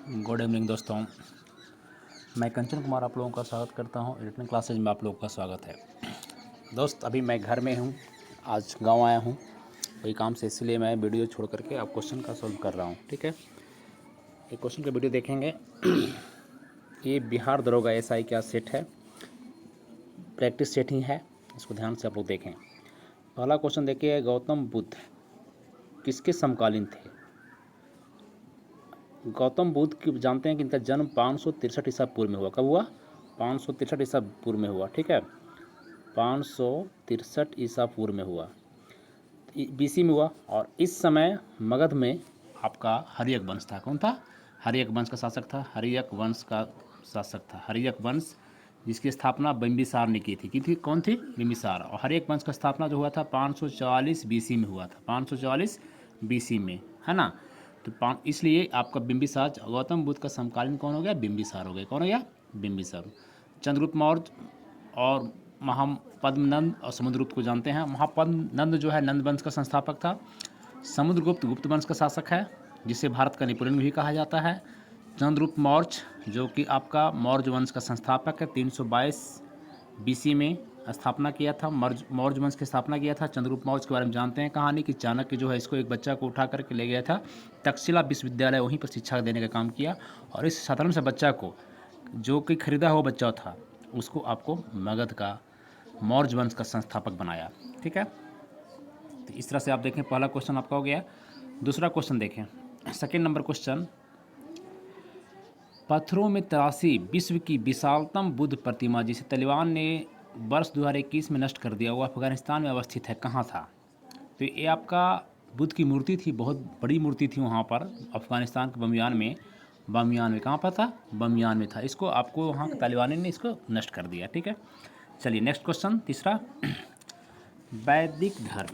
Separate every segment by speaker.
Speaker 1: Good evening दोस्तों, मैं कंचन कुमार आप लोगों का स्वागत करता हूं। एडिटिंग क्लासेज में आप लोगों का स्वागत है। दोस्त, अभी मैं घर में हूं, आज गांव आया हूं कोई काम से, इसलिए मैं वीडियो छोड़ करके आप क्वेश्चन का सॉल्व कर रहा हूं। ठीक है, एक क्वेश्चन का वीडियो देखेंगे। ये बिहार दरोगा एसआई क्या सेट है, प्रैक्टिस सेट ही है, इसको ध्यान से आप लोग देखें। पहला क्वेश्चन देखिए, गौतम बुद्ध किसके समकालीन थे? गौतम बुद्ध की जानते हैं कि इनका जन्म 563 ईसा पूर्व में हुआ। कब हुआ? 563 ईसा पूर्व में हुआ। ठीक है, 563 ईसा पूर्व में हुआ, बीसी में हुआ। और इस समय मगध में आपका हर्यक वंश था। कौन था? हर्यक वंश का शासक था। हर्यक वंश का शासक था हर्यक वंश, जिसकी स्थापना बिंबिसार ने की थी। कौन थी? बिंबिसार। और हर्यक वंश का स्थापना जो हुआ था 544 बीसी में हुआ था। 544 बीसी में, है ना। तो इसलिए आपका बिंबिसार, गौतम बुद्ध का समकालीन कौन हो गया? बिंबिसार हो गया। कौन हो गया? बिंबिसार। चंद्रगुप्त मौर्य और महापद्मनंद और समुद्रगुप्त को जानते हैं। महापद्मनंद जो है नंद वंश का संस्थापक था। समुद्रगुप्त गुप्त वंश का शासक है, जिसे भारत का नेपोलियन भी कहा जाता है। चंद्रगुप्त मौर्य जो कि आपका मौर्य वंश का संस्थापक है, 322 बीसी में स्थापना किया था। मौर्य वंश की स्थापना किया था। चंद्रगुप्त मौर्य के बारे में जानते हैं कहानी कि चाणक्य जो है इसको एक बच्चा को उठा करके ले गया था तक्षशिला विश्वविद्यालय, वहीं पर शिक्षा देने का काम किया। और इस साधारण से बच्चा को, जो कि खरीदा हुआ बच्चा था, उसको आपको मगध का मौर्य वंश का संस्थापक बनाया। ठीक है, तो इस तरह से आप देखें, पहला क्वेश्चन आपका हो गया। दूसरा क्वेश्चन देखें, सेकेंड नंबर क्वेश्चन, पत्थरों में तराशी विश्व की विशालतम बुद्ध प्रतिमा जिसे तालिबान ने वर्ष 2021 में नष्ट कर दिया, वो अफगानिस्तान में अवस्थित है। कहाँ था? तो ये आपका बुद्ध की मूर्ति थी, बहुत बड़ी मूर्ति थी वहाँ पर अफगानिस्तान के बमियान में। कहाँ पर था? बमियान में था। इसको आपको वहाँ के तालिबानी ने इसको नष्ट कर दिया। ठीक है, चलिए नेक्स्ट क्वेश्चन, तीसरा। वैदिक धर्म,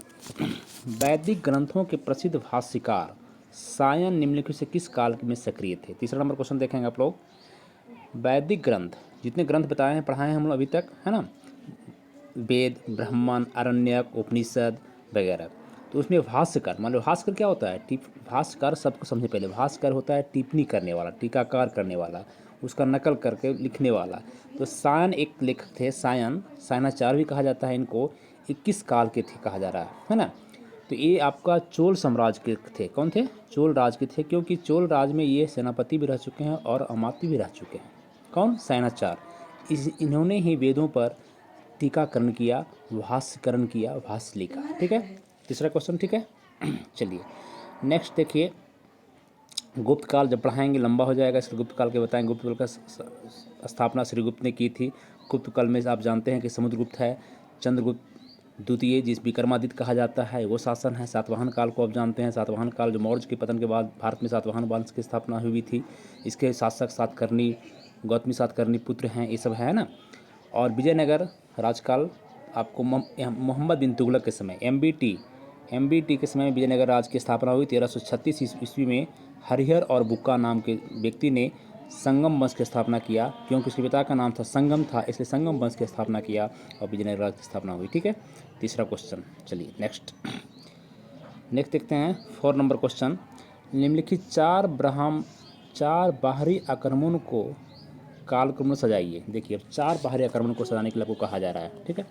Speaker 1: वैदिक ग्रंथों के प्रसिद्ध भाष्यकार सायन निम्नलिखित से किस काल में सक्रिय थे? तीसरा नंबर क्वेश्चन देखेंगे आप लोग। वैदिक ग्रंथ, जितने ग्रंथ बताए हैं, पढ़ाए हैं हम लोग अभी तक, है ना, वेद, ब्राह्मण, आरण्यक, उपनिषद वगैरह। तो उसमें भाष्यकार, मान लो भाष्यकार क्या होता है? भाष्यकार सबको समझे पहले। भाष्यकार होता है टिप्पणी करने वाला, टीकाकार करने वाला, उसका नकल करके लिखने वाला। तो सायन एक लेखक थे, सायनाचार्य भी कहा जाता है इनको। 21 काल के थे कहा जा रहा है ना। तो ये आपका चोल साम्राज्य के थे। कौन थे? चोल राज के थे, क्योंकि चोल राज में ये सेनापति भी रह चुके हैं और अमात्य भी रह चुके हैं। कौन? सायनाचार्य। इन्होंने ही वेदों पर टीकाकरण किया, भाष्यकरण किया, भाष्य लिखा। ठीक है, तीसरा क्वेश्चन। ठीक है, चलिए नेक्स्ट देखिए। गुप्त काल जब पढ़ाएंगे लंबा हो जाएगा, इसलिए गुप्त काल के बताएंगे। गुप्त काल का स्थापना श्रीगुप्त ने की थी। गुप्त काल में आप जानते हैं कि समुद्रगुप्त है, चंद्रगुप्त द्वितीय जिस विक्रमादित्य कहा जाता है वो शासन है। सातवाहन काल को आप जानते हैं। सातवाहन काल जो मौर्य के पतन के बाद भारत में सातवाहन वंश की स्थापना हुई थी। इसके शासक सातकर्णी, गौतमी सातकर्णी पुत्र हैं, ये सब है ना। और विजयनगर राजकाल आपको मोहम्मद बिन तुगलक के समय, एमबीटी के समय विजयनगर राज की स्थापना हुई। 1336 ईस्वी में हरिहर और बुक्का नाम के व्यक्ति ने संगम वंश की स्थापना किया, क्योंकि उसके पिता का नाम था संगम था, इसलिए संगम वंश की स्थापना किया और विजयनगर राज की स्थापना हुई। ठीक है, तीसरा क्वेश्चन। चलिए नेक्स्ट देखते हैं 4 नंबर क्वेश्चन। निम्नलिखित चार बाहरी आक्रमण को कालक्रम में सजाइए। देखिए, 4 बाहरी आक्रमण को सजाने के लिए आपको कहा जा रहा है। ठीक है,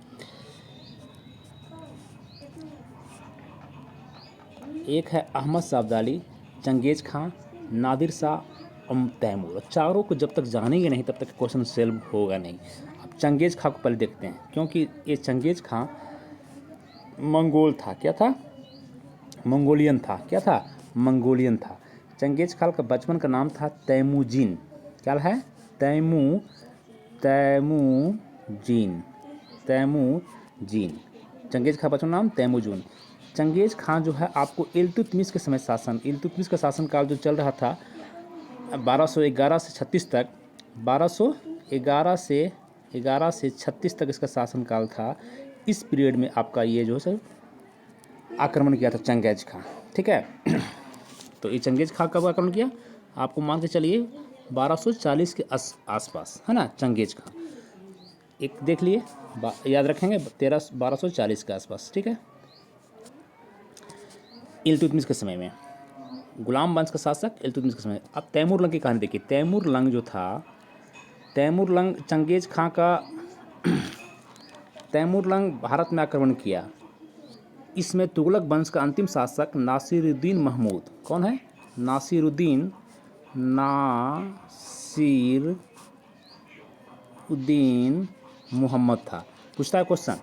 Speaker 1: एक है अहमद शाह अब्दाली, चंगेज खां, नादिर शाह और तैमूर। चारों को जब तक जानेंगे नहीं तब तक क्वेश्चन सॉल्व होगा नहीं। अब चंगेज खां को पहले देखते हैं, क्योंकि ये चंगेज खां मंगोल था। क्या था? मंगोलियन था। क्या था? मंगोलियन था। चंगेज खां का बचपन का नाम था तैमूजीन। क्या है? तैमूजीन। चंगेज खां बचपन नाम तैमूजून। चंगेज खां जो है आपको इल्तुतमिश के समय शासन, इल्तुतमिश का शासनकाल जो चल रहा था 1211 से 36 तक, 1211 से 36 तक इसका शासनकाल था। इस पीरियड में आपका ये जो है आक्रमण किया था चंगेज खां। ठीक है, तो ये चंगेज खां कब आक्रमण किया? आपको मान के चलिए 1240 के आसपास, है ना। चंगेज खां एक देख लिए, याद रखेंगे 1240 के आसपास। ठीक है, इल्तुतमिश के समय में गुलाम वंश का शासक इल्तुतमिश के समय। अब तैमूरलंग की कहानी देखिए। तैमूरलंग जो था, तैमूरलंग चंगेज खां का तैमूरलंग भारत में आक्रमण किया। इसमें तुगलक वंश का अंतिम शासक नासिरुद्दीन महमूद, कौन है? नासिरुद्दीन मोहम्मद था। पूछता है क्वेश्चन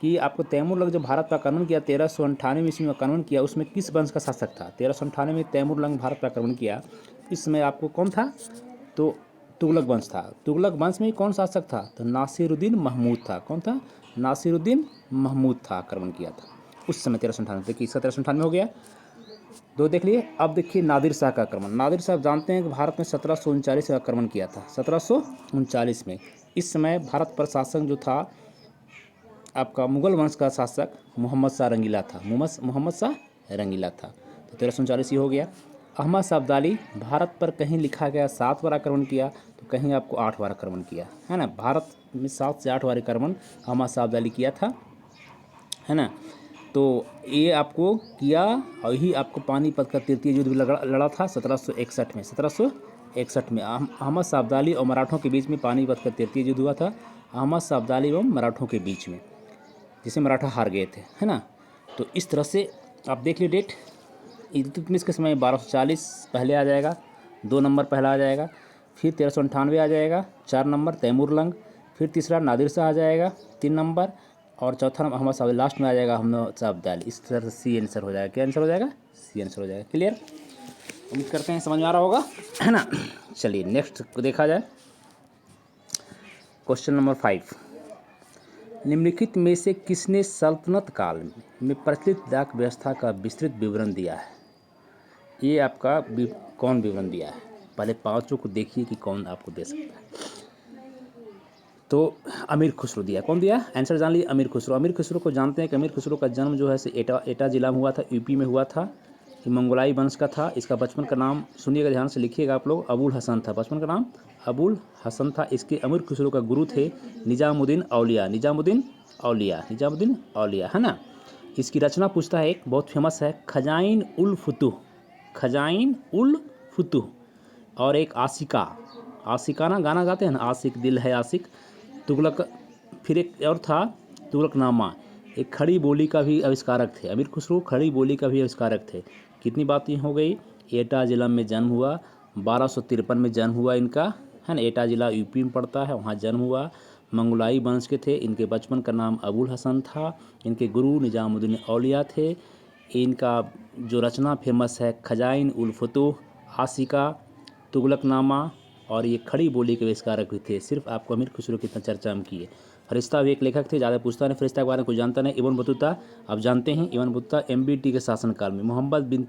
Speaker 1: कि आपको तैमूरलंग जो भारत पर आक्रमण किया 1398 ईस्वी में आक्रमण किया, उसमें किस वंश का शासक था? 1398 में तैमूरलंग भारत पर आक्रमण किया, इसमें आपको कौन था? तो तुगलक वंश था। तुगलक वंश में कौन शासक था? तो नासिरुद्दीन महमूद था। कौन था? नासिरुद्दीन महमूद था, आक्रमण किया था उस समय 1398। देखिए इसका 1398 हो गया, दो देख लिए। अब देखिए नादिर शाह का आक्रमण। नादिर शाह जानते हैं कि भारत में 1739 में आक्रमण किया था, 1739 में। इस समय भारत पर शासन जो था आपका मुगल वंश का शासक मोहम्मद शाह रंगीला था। मोहम्मद शाह रंगीला था। तो 1339 ये हो गया। अहमद शाह अब्दाली, भारत पर कहीं लिखा गया 7 बार आक्रमण किया, तो कहीं आपको 8 बार आक्रमण किया है ना। भारत में 7 से 8 बार आक्रमण अहमद शाह अब्दाली किया था, है ना। तो ये आपको किया, और यही आपको पानीपत का तृतीय युद्ध भी लड़ा था 1761 में। 1761 में अहमद शाह अब्दाली और मराठों के बीच में पानीपत का तृतीय युद्ध हुआ था। अहमद शाह अब्दाली एवं मराठों के बीच में, जिसे मराठा हार गए थे, है ना। तो इस तरह से आप देख लीजिए डेट। इल्तुतमिश के समय 1240 पहले आ जाएगा, 2 नंबर पहला आ जाएगा। फिर 1398 आ जाएगा, 4 नंबर तैमूरलंग। फिर तीसरा नादिर शाह आ जाएगा, 3 नंबर। और चौथा नंबर अहमद शाह, लास्ट में आ जाएगा अहमद शाह अब्दाली। इस तरह से सी आंसर हो जाएगा। क्या आंसर हो जाएगा? सी आंसर हो जाएगा। क्लियर? उम्मीद करते हैं समझ में आ रहा होगा, है ना। चलिए नेक्स्ट को देखा जाए। क्वेश्चन नंबर 5, निम्नलिखित में से किसने सल्तनत काल में प्रचलित डाक व्यवस्था का विस्तृत विवरण दिया है? ये आपका कौन विवरण दिया है? पहले पांचों को देखिए कि कौन आपको दे सकता है। तो अमीर खुसरो दिया। कौन दिया? आंसर जान लीजिए, अमीर खुसरो। अमीर खुसरो को जानते हैं कि अमीर खुसरो का जन्म जो है से एटा जिला में हुआ था, यूपी में हुआ था। ये मंगोलाई वंश का था। इसका बचपन का नाम सुनिएगा, ध्यान से लिखिएगा आप लोग, अबुल हसन था। बचपन का नाम अबुल हसन था। इसके अमीर खुसरो का गुरु थे निजामुद्दीन औलिया, है ना। इसकी रचना पूछता है, एक बहुत फेमस है, खजाइन उल फुतुह, और एक आशिका ना गाना गाते हैं ना, आशिक दिल है आशिक, तुगलक। फिर एक और था तुगलकनामा। एक खड़ी बोली का भी आविष्कारक थे। अमीर खुसरो खड़ी बोली का भी आविष्कारक थे। कितनी बातें हो गई। एटा जिला में जन्म हुआ, 1253 में जन्म हुआ इनका, है ना। एटा जिला यूपी में पड़ता है, वहाँ जन्म हुआ। मंगोलाई वंश के थे। इनके बचपन का नाम अबुल हसन था। इनके गुरु निजामुद्दीन औलिया थे। इनका जो रचना फेमस है खजाइन उल फुतुह, आशिका, तुगलकनामा, और ये खड़ी बोली के आविष्कारक भी थे। सिर्फ आपको अमीर खुसरो की इतना चर्चा हम किए। फरिश्ता भी एक लेखक थे, ज़्यादा पूछता नहीं फरिश्ता के बारे में, कोई जानता नहीं। इब्न बतूता आप जानते हैं, इब्न बतूता MBT के शासनकाल में, मोहम्मद बिन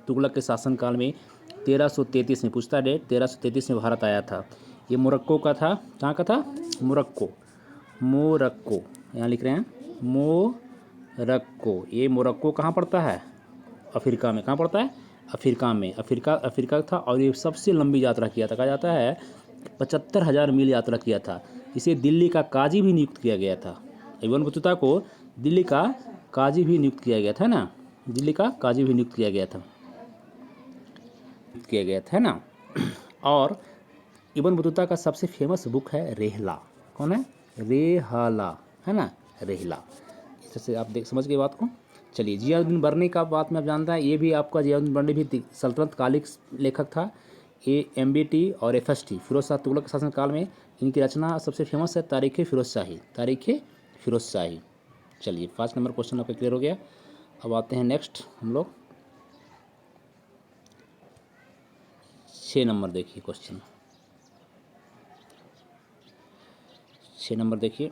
Speaker 1: तुगलक के शासनकाल में 1333 में, पूछता डेट 1333 में भारत आया था। ये मोरक्को का था। कहाँ का था? मोरक्को, यहाँ लिख रहे हैं मोरक्को। ये मोरक्को कहाँ पड़ता है? अफ्रीका में। कहाँ पड़ता है? अफ्रीका था। और ये सबसे लंबी यात्रा किया था। कहा जाता है 75,000 मील यात्रा किया था। इसे दिल्ली का काजी भी नियुक्त किया गया था। इब्न बतूता को दिल्ली का काजी भी नियुक्त किया गया था ना, दिल्ली का काजी भी नियुक्त किया गया था, है ना। और इब्न बतूता का सबसे फेमस बुक है रेहला। कौन है? रेहला, है ना, रेहला। इस तरह से आप समझ गए बात को। चलिए जियाउद्दीन बर्नी का बात में आप जानता है, ये भी आपका जियाउद्दीन बर्नी भी सल्तनत कालिक लेखक था। ये MBT और FST फिरोज शाह तुगलक के शासनकाल में इनकी रचना सबसे फेमस है तारीख़ फिरोज शाही। चलिए 5 नंबर क्वेश्चन आपका क्लियर हो गया। अब आते हैं नेक्स्ट हम लोग 6 नंबर देखिए क्वेश्चन। 6 नंबर देखिए,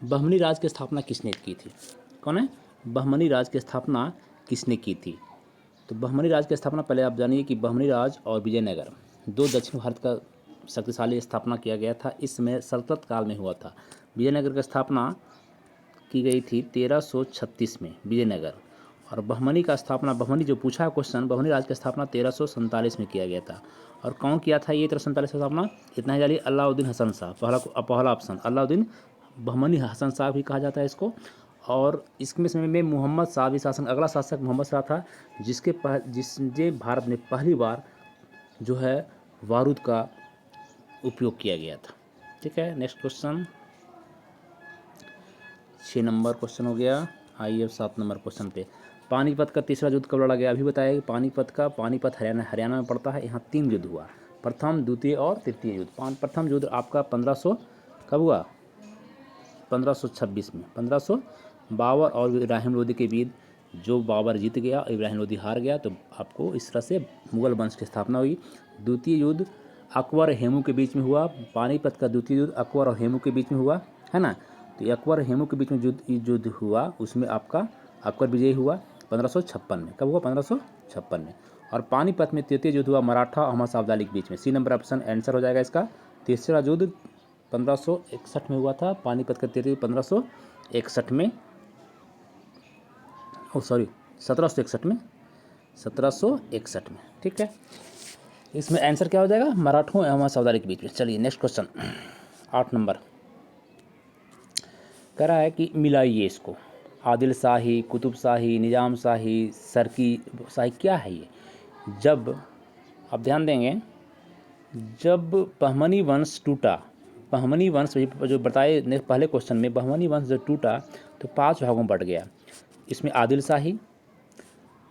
Speaker 1: बहमनी राज की स्थापना किसने की थी? कौन है? बहमनी राज की स्थापना किसने की थी? तो बहमनी राज की स्थापना पहले आप जानिए कि बहमनी राज और विजयनगर 2 दक्षिण भारत का शक्तिशाली स्थापना किया गया था। इसमें सल्तनत काल में हुआ था। विजयनगर की स्थापना की गई थी 1336 में विजयनगर, और बहमनी का स्थापना, बहमनी जो पूछा है क्वेश्चन, बहमनी राज की स्थापना 1347 में किया गया था। और कौन किया था ये 1347 की स्थापना? इतना ही जानिए, अलाउद्दीन हसन शाह। पहला ऑप्शन अलाउद्दीन बहमनी हसन शाह भी कहा जाता है इसको। और इसमें समय में मोहम्मद शाह भी शासन, अगला शासक मोहम्मद शाह था, जिसने भारत में पहली बार जो है बारूद का उपयोग किया गया था। ठीक है, नेक्स्ट क्वेश्चन 6 नंबर क्वेश्चन हो गया। आइए अब 7 नंबर क्वेश्चन पे। पानीपत का तीसरा युद्ध कब लड़ा गया? अभी बताया कि पानीपत हरियाणा में पड़ता है। यहाँ 3 युद्ध हुआ, प्रथम, द्वितीय और तृतीय युद्ध। प्रथम युद्ध आपका 1500 कब हुआ? 1526 में, 1500 बाबर और इब्राहिम लोदी के बीच, जो बाबर जीत गया, इब्राहिम लोदी हार गया, तो आपको इस तरह से मुगल वंश की स्थापना हुई। द्वितीय युद्ध अकबर और हेमू के बीच में हुआ। पानीपत का द्वितीय युद्ध अकबर और हेमू के बीच में हुआ, है ना। तो ये अकबर और हेमू के बीच में युद्ध हुआ, उसमें आपका अकबर विजयी हुआ 1556 में। कब हुआ? 1556 में। और पानीपत में तृतीय युद्ध हुआ मराठा और अहमद शाह अब्दाली के बीच में। सी नंबर ऑप्शन आंसर हो जाएगा इसका। तीसरा युद्ध 1561 में हुआ था। पानीपत का तृतीय 1561 में, 1761 में, 1761 में। ठीक है, इसमें आंसर क्या हो जाएगा? मराठों और अहमद शाह अब्दाली के बीच में। चलिए नेक्स्ट क्वेश्चन 8 नंबर कह रहा है कि मिलाइए इसको। आदिल शाही, कुतुब शाही, निज़ाम शाही, सरकी शाही, क्या है ये? जब आप ध्यान देंगे, जब बहमनी वंश टूटा, बहमनी वंश जो बताए पहले क्वेश्चन में, बहमनी वंश जब टूटा तो 5 भागों में बट गया। इसमें आदिल शाही,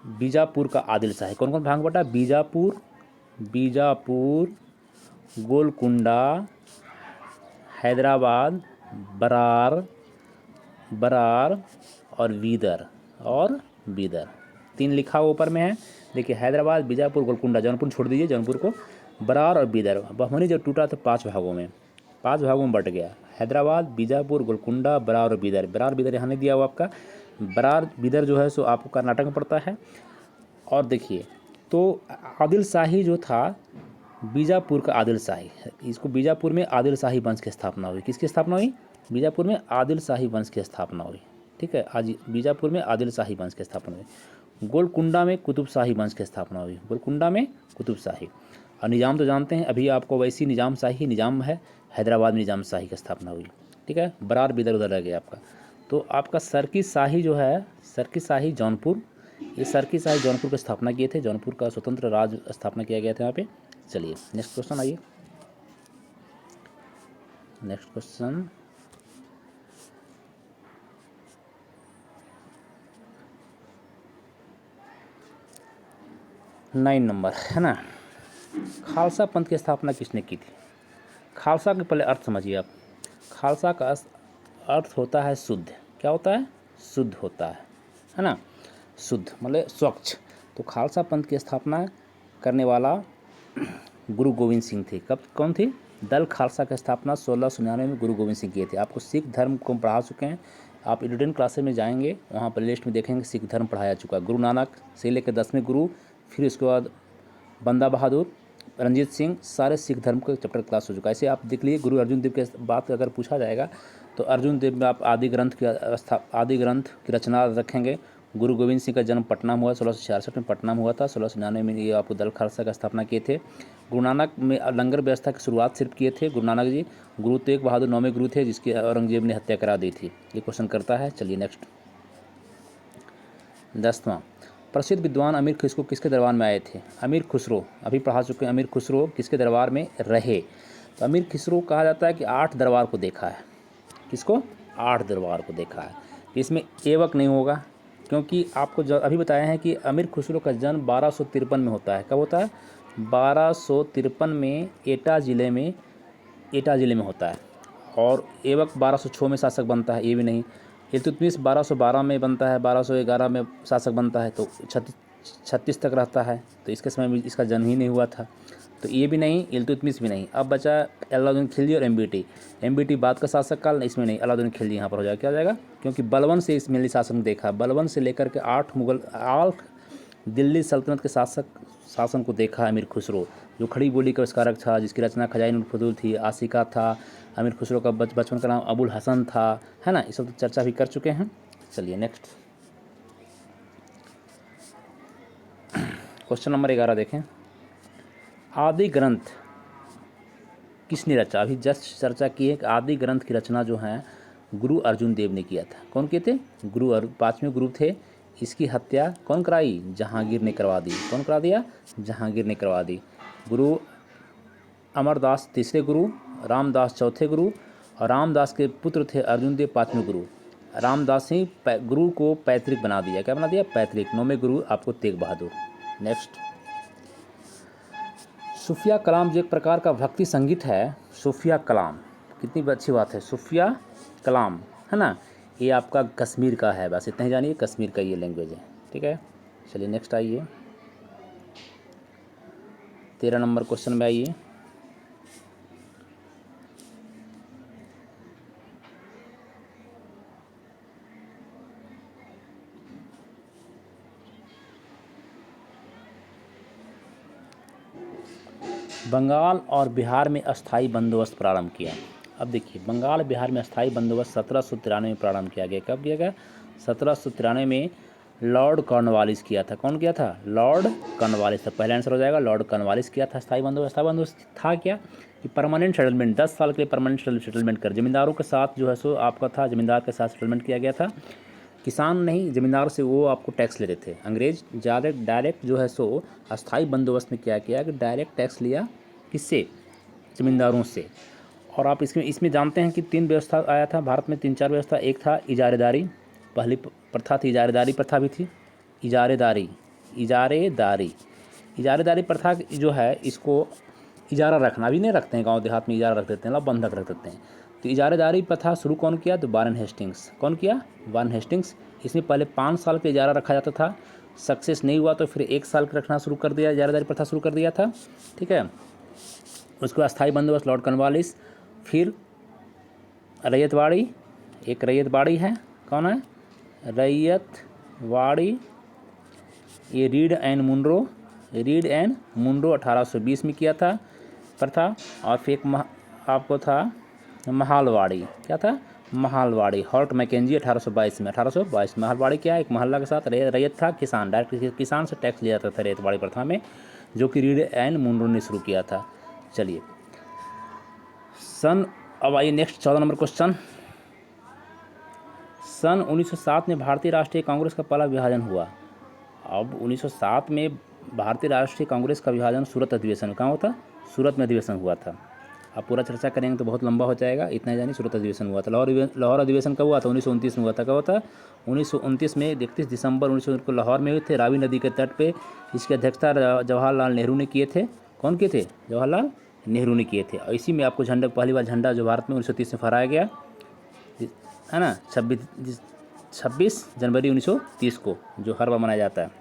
Speaker 1: बीजापुर का आदिल शाही, कौन कौन भाग बटा? बीजापुर, गोलकुंडा, हैदराबाद, बरार और बीदर। 3 लिखा हुआ ऊपर में है, देखिए हैदराबाद, बीजापुर, गोलकुंडा। जौनपुर छोड़ दीजिए, जौनपुर को, बरार और बीदर। बहमनी जब टूटा तो 5 भागों में बट गया। हैदराबाद, बीजापुर, गोलकुंडा, बरार और बीदर। बरार बीदर यहाँ नहीं दिया हुआ आपका। बरार बीदर जो है सो आपको कर्नाटक में पड़ता है। और देखिए, तो आदिल शाही जो था, बीजापुर का आदिल शाही, इसको बीजापुर में आदिल शाही वंश की स्थापना हुई। किसकी स्थापना हुई? बीजापुर में आदिल शाही वंश की स्थापना हुई। ठीक है, आज बीजापुर में आदिल शाही वंश की स्थापना हुई। गोलकुंडा में कुतुब शाही वंश की स्थापना हुई, गोलकुंडा में कुतुब शाही। और निज़ाम तो जानते हैं, अभी आपको वैसी निज़ाम शाही निज़ाम है, हैदराबाद में निज़ाम शाही की स्थापना हुई। ठीक है, बरार बीदर उधर रह गया आपका। तो आपका सरकी शाही जो है, सरकी शाही जौनपुर, ये सरकी शाही जौनपुर की स्थापना किए थे। जौनपुर का स्वतंत्र राज्य स्थापना किया गया था यहाँ पे। चलिए नेक्स्ट क्वेश्चन आइए। नेक्स्ट क्वेश्चन 9 नंबर है ना। खालसा पंथ की स्थापना किसने की थी? खालसा के पहले अर्थ समझिए आप। खालसा का अर्थ होता है शुद्ध। क्या होता है? शुद्ध होता है ना। शुद्ध मतलब स्वच्छ। तो खालसा पंथ की स्थापना करने वाला गुरु गोविंद सिंह थे। कौन थे? दल खालसा की स्थापना 1699 में गुरु गोविंद सिंह किए थे। आपको सिख धर्म को पढ़ा चुके हैं, आप एडुकेशन क्लासेस में जाएंगे, वहाँ पर लिस्ट में देखेंगे सिख धर्म पढ़ाया चुका है। गुरु नानक से लेकर 10वें गुरु, फिर उसके बाद बंदा बहादुर, रंजीत सिंह, सारे सिख धर्म का चैप्टर क्लास हो चुका है। ऐसे आप देख लीजिए, गुरु अर्जुन देव के बात अगर पूछा जाएगा तो अर्जुन देव में आप आदि ग्रंथ की रचना रखेंगे। गुरु गोविंद सिंह का जन्म पटना में हुआ, 1666 में पटना में हुआ था। 1699 में ये आपको दल खालसा का स्थापना किए थे। गुरु नानक में लंगर व्यवस्था की शुरुआत सिर्फ किए थे गुरु नानक जी। गुरु तेग बहादुर 9वें गुरु थे, जिसकी औरंगजेब ने हत्या करा दी थी। ये क्वेश्चन करता है। चलिए नेक्स्ट 10वां, प्रसिद्ध विद्वान अमीर खुसरो किसके दरबार में आए थे? अमीर खुसरो अभी पढ़ा चुके हैं। अमीर खुसरो किसके दरबार में रहे? तो अमीर खुसरो कहा जाता है कि 8 दरबार को देखा है। किसको? 8 दरबार को देखा है। इसमें एवक नहीं होगा, क्योंकि आपको अभी बताया है कि अमीर खुसरो का जन्म 1253 में होता है। कब होता है? 1253 में एटा ज़िले में होता है। और एवक 1206 में शासक बनता है, ये भी नहीं। इल्तुतमिश 1212 में बनता है, 1211 में शासक बनता है, तो 36 तक रहता है। तो इसके समय में इसका जन्म ही नहीं हुआ था, तो ये भी नहीं, इल्तुतमिश भी नहीं। अब बचा अलाउद्दीन खिलजी और एमबीटी बाद का शासक काल, इसमें नहीं। अलाउद्दीन खिलजी यहाँ पर हो जाएगा। क्या हो जाएगा? क्योंकि बलबन से इस मिली शासन देखा, बलबन से लेकर के 8 दिल्ली सल्तनत के शासन को देखा। अमीर खुसरो जो खड़ी बोली का आविष्कारक था, जिसकी रचना खजाइन उल फजूल थी, आशिका था। अमीर खुसरो का बचपन का नाम अबुल हसन था, है ना। इस सब तो चर्चा भी कर चुके हैं। चलिए नेक्स्ट क्वेश्चन नंबर 11 देखें। आदि ग्रंथ किसने रचा? अभी जस्ट चर्चा की है कि आदि ग्रंथ की रचना जो है गुरु अर्जुन देव ने किया था। कौन किए थे? पांचवें गुरु थे। इसकी हत्या कौन कराई? जहांगीर ने करवा दी। कौन करा दिया? जहांगीर ने करवा दी। गुरु अमरदास तीसरे गुरु, रामदास चौथे गुरु, और रामदास के पुत्र थे अर्जुन देव पांचवें गुरु। रामदास ही गुरु को पैतृक बना दिया। क्या बना दिया? पैतृक। नौवें गुरु आपको तेग बहादुर। नेक्स्ट, सूफिया कलाम जो एक प्रकार का भक्ति संगीत है, सूफिया कलाम, कितनी अच्छी बात है, सूफिया कलाम, है ना, ये आपका कश्मीर का है। बस इतना ही जानिए, कश्मीर का ये लैंग्वेज है। ठीक है, चलिए नेक्स्ट आइए, 13 नंबर क्वेश्चन में आइए। बंगाल और बिहार में अस्थाई बंदोबस्त प्रारंभ किया। अब देखिए, बंगाल बिहार में अस्थाई बंदोबस्त 1793 में प्रारंभ किया गया। कब किया गया? 1793 में लॉर्ड कॉर्नवालिस किया था। कौन किया था? Lord Cornwallis. पहला आंसर हो जाएगा, लॉर्ड कॉर्नवालिस किया था अस्थाई बंदोबस्त। अस्थाई बंदोबस्त था क्या? कि परमानेंट सेटलमेंट, 10 साल के लिए परमानेंट सेटलमेंट कर, जमींदारों के साथ जो है सो आपका था, जमींदार के साथ सेटलमेंट किया गया था। किसान नहीं, जमींदार से वो आपको टैक्स ले रहे थे। अंग्रेज डायरेक्ट जो है सो अस्थाई बंदोबस्त में क्या किया कि डायरेक्ट टैक्स लिया। किससे? जमींदारों से। और आप इसमें जानते हैं कि 3 व्यवस्था आया था भारत में, 3-4 व्यवस्था। एक था इजारेदारी, पहली प्रथा थी इजारेदारी प्रथा भी थी। इजारेदारी प्रथा जो है, इसको इजारा रखना भी नहीं रखते हैं, गांव देहात में इजारा रख देते हैं, बंधक रख देते हैं। तो इजारेदारी प्रथा शुरू कौन किया? तो वारेन हेस्टिंग्स। कौन किया? Warren Hastings. इसमें पहले 5 साल का इजारा रखा जाता था, सक्सेस नहीं हुआ तो फिर 1 साल का रखना शुरू कर दिया, इजारेदारी प्रथा शुरू कर दिया था। ठीक है, उसके बाद अस्थाई बंदोबस्त लॉर्ड कॉर्नवालिस। फिर रैयतवाड़ी, एक रैयतवाड़ी है, कौन है? रैयतवाड़ी, ये रीड एंड मुनरो 1820 में किया था प्रथा। और फिर एक आपको था महालवाड़ी। क्या था? महालवाड़ी, हॉर्ट मैकेंजी 1822 में। 1822 महालवाड़ी क्या है? एक महल्ला के साथ रैयत था, किसान, डायरेक्ट किसान से टैक्स लिया जाता था रैयतवाड़ी प्रथा में, जो कि रीड एंड मुनरो ने शुरू किया था। चलिए अब आइए नेक्स्ट 14 नंबर क्वेश्चन। सन 1907 में भारतीय राष्ट्रीय कांग्रेस का पहला विभाजन हुआ। अब 1907 में भारतीय राष्ट्रीय कांग्रेस का विभाजन सूरत अधिवेशन में, कहाँ होता? सूरत में अधिवेशन हुआ था। अब पूरा चर्चा करेंगे तो बहुत लंबा हो जाएगा, इतना ही जानिए सूरत अधिवेशन हुआ था। लाहौर अधिवेशन कब हुआ था? 1929 में हुआ था। कब हुआ था? 1929 में 31 दिसंबर 1929 को लाहौर में हुए थे, रावी नदी के तट पे। इसकी अध्यक्षता जवाहरलाल नेहरू ने किए थे। कौन किए थे? जवाहरलाल नेहरू ने किए थे। और इसी में आपको झंडा, पहली बार झंडा जो भारत में 1930 में फहराया गया, है ना, 26 जनवरी 1930 को, जो हर बार मनाया जाता है।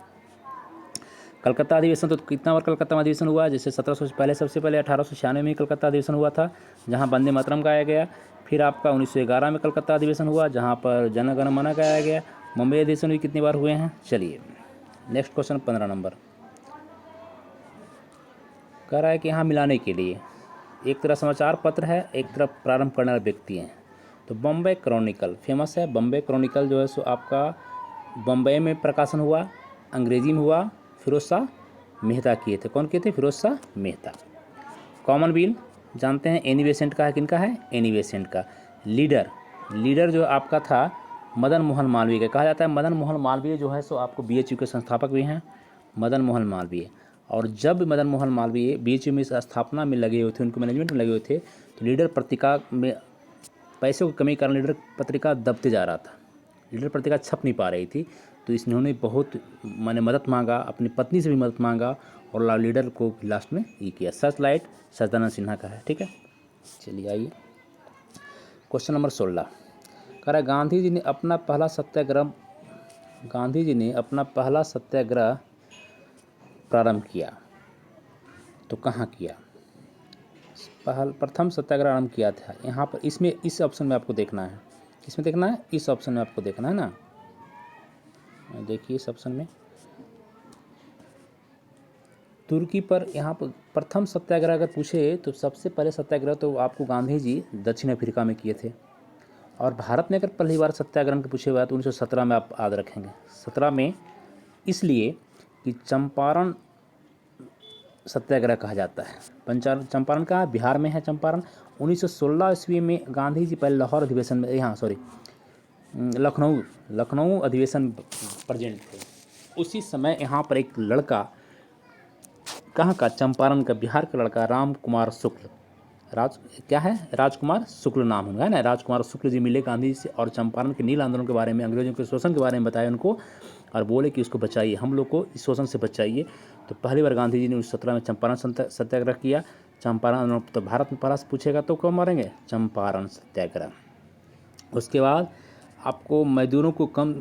Speaker 1: कलकत्ता अधिवेशन, तो कितना बार कलकत्ता में अधिवेशन हुआ? जैसे 1700 पहले, सबसे पहले 1896 में कलकत्ता अधिवेशन हुआ था, जहां वंदे मातरम गाया गया। फिर आपका 1911 में कलकत्ता अधिवेशन हुआ, जहां पर जन गण मन गाया गया। मुंबई अधिवेशन भी कितनी बार हुए हैं? चलिए नेक्स्ट क्वेश्चन 15 नंबर कह रहा है कि यहाँ मिलाने के लिए एक तरफ समाचार पत्र है, एक तरफ प्रारंभ करने वाले व्यक्ति हैं। तो बम्बई क्रॉनिकल फेमस है। बम्बई क्रॉनिकल जो है सो आपका बम्बई में प्रकाशन हुआ, अंग्रेजी में हुआ, फिरोज शाह मेहता किए थे। कौन किए थे? फिरोज शाह मेहता। कॉमनवेल्थ जानते हैं, एनी बेसेंट का है। किनका है? एनी बेसेंट का। लीडर जो आपका था मदन मोहन मालवीय का, कहा जाता है। मदन मोहन मालवीय जो है सो आपको बीएचयू के संस्थापक भी हैं, मदन मोहन मालवीय। और जब मदन मोहन मालवीय बीएचयू में स्थापना में लगे हुए थे, उनके मैनेजमेंट में लगे हुए थे, तो लीडर पत्रिका में पैसों की कमी के कारण लीडर पत्रिका दबते जा रहा था, लीडर पत्रिका छप नहीं पा रही थी। तो इन्होंने बहुत मदद मांगा, अपनी पत्नी से भी मदद मांगा, और लीडर को लास्ट में ये किया। सर्च लाइट सच्चिदानंद सिन्हा का है। ठीक है, चलिए आइए क्वेश्चन नंबर 16 कह रहा है, गांधी जी ने अपना पहला सत्याग्रह प्रारंभ किया। तो कहाँ किया? प्रथम सत्याग्रह आरंभ किया था यहाँ पर। इसमें इस ऑप्शन में आपको देखना है, किसमें देखना है? इस ऑप्शन में आपको देखना है ना। देखिए इस ऑप्शन में तुर्की पर, यहाँ पर प्रथम सत्याग्रह अगर पूछे तो सबसे पहले सत्याग्रह तो आपको गांधी जी दक्षिण अफ्रीका में किए थे। और भारत में अगर पहली बार सत्याग्रह के पूछे हुआ तो 1917 में आप याद रखेंगे। 17 में इसलिए कि चंपारण सत्याग्रह कहा जाता है। चंपारण कहाँ, बिहार में है चंपारण। 1916 ईस्वी में गांधी जी पहले लाहौर अधिवेशन में, यहाँ सॉरी लखनऊ अधिवेशन प्रेजेंट थे। उसी समय यहाँ पर एक लड़का, कहाँ का, चंपारण का, बिहार का लड़का राम कुमार शुक्ल, राजकुमार शुक्ल नाम है ना, राजकुमार शुक्ल जी मिले गांधी जी से और चंपारण के नील आंदोलन के बारे में, अंग्रेजों के शोषण के बारे में बताया उनको और बोले कि उसको बचाइए, हम लोग को इस शोषण से बचाइए। तो पहली बार गांधी जी ने 1917 में चंपारण सत्याग्रह किया। चंपारण आंदोलन तो भारत में परास पूछेगा तो कब मारेंगे, चंपारण सत्याग्रह। उसके बाद आपको मजदूरों को कम,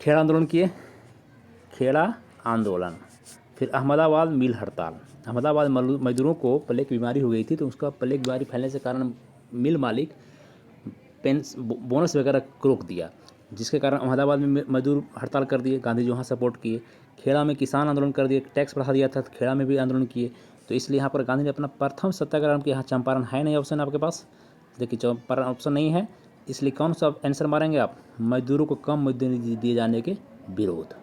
Speaker 1: खेड़ा आंदोलन किए, खेड़ा आंदोलन, फिर अहमदाबाद मिल हड़ताल। अहमदाबाद मजदूरों को प्लेग की बीमारी हो गई थी, तो उसका प्लेग बीमारी फैलने से कारण मिल मालिक बोनस वगैरह को रोक दिया, जिसके कारण अहमदाबाद में मजदूर हड़ताल कर दिए, गांधी जी वहाँ सपोर्ट किए। खेड़ा में किसान आंदोलन कर दिए, टैक्स बढ़ा दिया था, तो खेड़ा में भी आंदोलन किए। तो इसलिए यहाँ पर गांधी ने अपना प्रथम सत्याग्रह किया। यहाँ चंपारण है नहीं ऑप्शन आपके पास, देखिए चंपारण ऑप्शन नहीं है, इसलिए कौन सा आंसर मारेंगे आप, मजदूरों को कम मजदूरी दिए जाने के विरोध,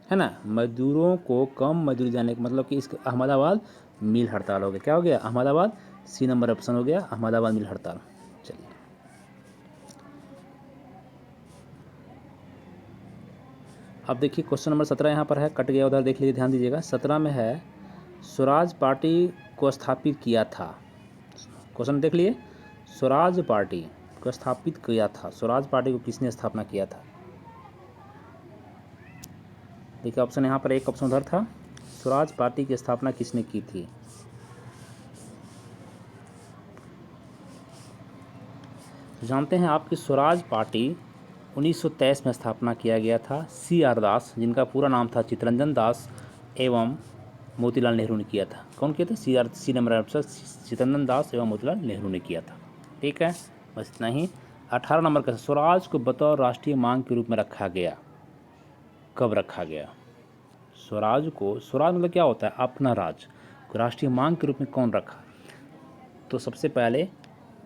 Speaker 1: है ना, मजदूरों को कम मजदूरी जाने का मतलब कि इस अहमदाबाद मिल हड़ताल हो गया। क्या हो गया, अहमदाबाद, सी नंबर ऑप्शन हो गया, अहमदाबाद मिल हड़ताल। चलिए अब देखिए क्वेश्चन नंबर 17 यहाँ पर है, कट गया उधर, देख लीजिए, ध्यान दीजिएगा। 17 में है स्वराज पार्टी को स्थापित किया था। क्वेश्चन देख लिए, स्वराज पार्टी को स्थापित किया था, स्वराज पार्टी को किसने स्थापना किया था। देखिए ऑप्शन यहाँ पर, एक ऑप्शन उधर था, स्वराज पार्टी की स्थापना किसने की थी। जानते हैं आपकी स्वराज पार्टी 1923 में स्थापना किया गया था। CR दास, जिनका पूरा नाम था चित्तरंजन दास एवं मोतीलाल नेहरू ने किया था। कौन किया था, सी नंबर ऑप्शन, चित्तरंजन दास एवं मोतीलाल नेहरू ने किया था। ठीक है, बस इतना ही। 18 नंबर का, स्वराज को बतौर राष्ट्रीय मांग के रूप में रखा गया, कब रखा गया। स्वराज मतलब क्या होता है, अपना राज, राष्ट्रीय मांग के रूप में कौन रखा, तो सबसे पहले